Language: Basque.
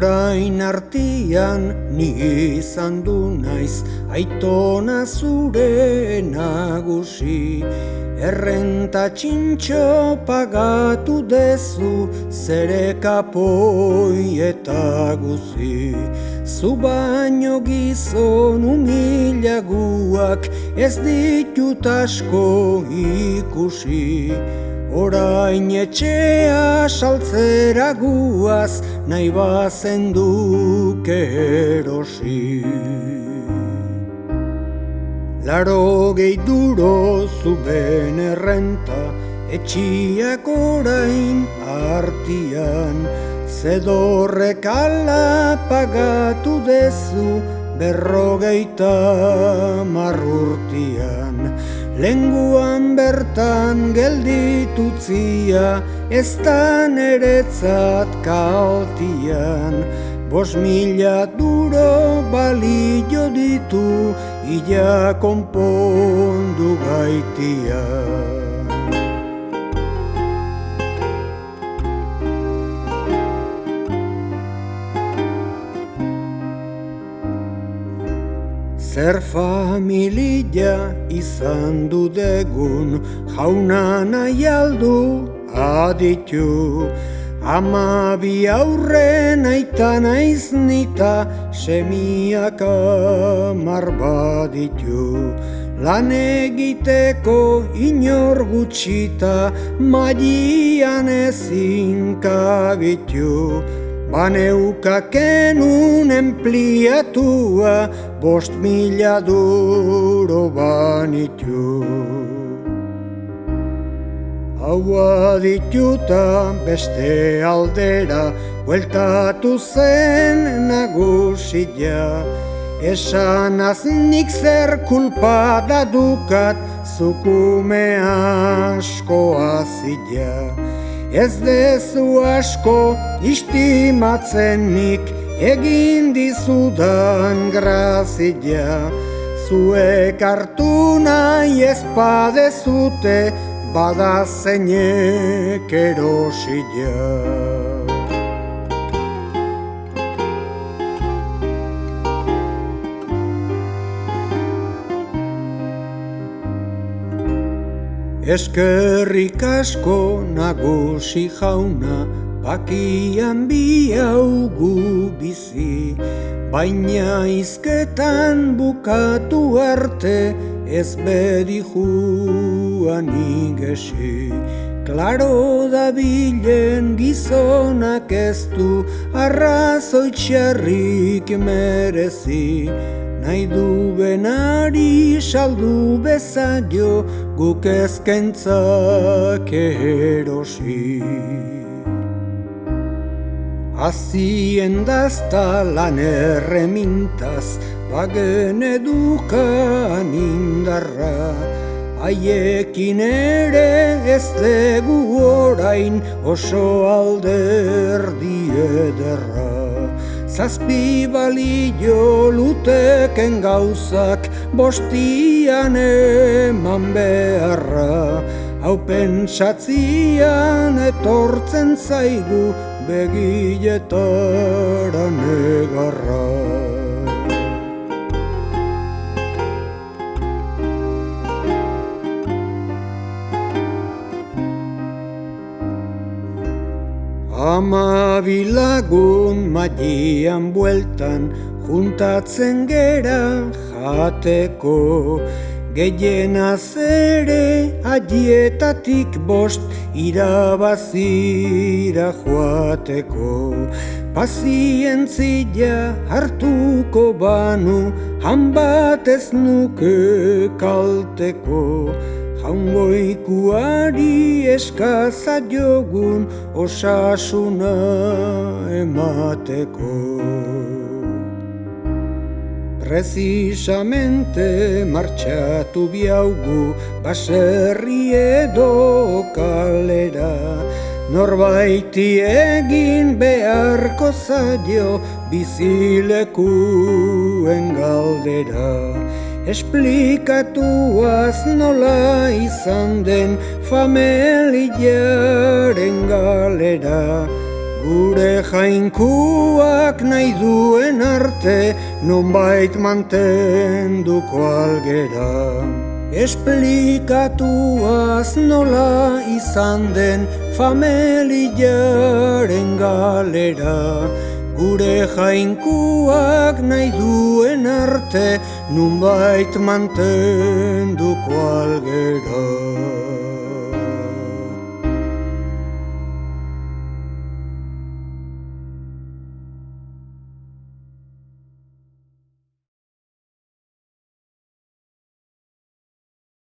Orain artian ni izan du naiz, aitona zure nagusi. Errenta txintxo pagatu dezu, zere kapoi eta guzi. Zu baino gizon humilaguak ez ditut asko ikusi. Orain etxea saltzera guaz, nahi bazen duke erosi. 80 duro zuben errenta, etxiak orain artian. Zedorrek ala pagatu dezu, 50 urtian. Lenguan bertan gelditutzia, ez da neretzat kaltian. 5.000 duro balio ditu, ila konpondu gaitia. Zer familia izan dudegun, jauna nahi aldu aditu. 12 aurren aita naiz nita, semiak 10 baditu. Lan egiteko inor gutxita, mailan ezin kabitu. Baneukakenun enpliatua, 5.000 duro banitu. Hau adituta beste aldera, bueltatu zen nagusia. Esanaz nik zer kulpa da dukat, zukume asko azila. Ez dezu asko istimatzen nik, egin dizudan grazia. Zuek hartu nahi ez padezute, bada zeinek erosia. Eskerrik asko nagusi jauna, bakian bi haugu bizi. Baina izketan bukatu arte, ez bedi juan igesi. Klaro da bilen gizonak ez du arrazoi txarrik merezi. Nahi du benari saldu bezaio, guk ezkentzak erosi. Azien dazta lan erremintaz, bagen edukan indarra. Haiekin ere ez dugu orain oso alderdi ederra. 7 balio luteken gauzak, 5 eman beharra. Hau pentsatzian etortzen zaigu, begietara negarra. Amabilagun mailan bueltan, juntatzen gera jateko. Gehienaz ere adietatik 5 irabazira joateko. Pazientzia hartuko banu, han bat ez nuke kalteko. Jaungoikuari eskaza jogun, osasuna emateko. Precisamente martxatu biaugu, baserri edo kalera. Norbaiti egin beharko zaio, bizilekuen galdera. Esplikatuaz nola izan den familiaren galera. Gure jainkuak nahi duen arte, nonbait mantenduko algera. Esplikatuaz nola izan den familiaren galera. Gure jainkuak nahi duen arte, nonbait mantenduko algera.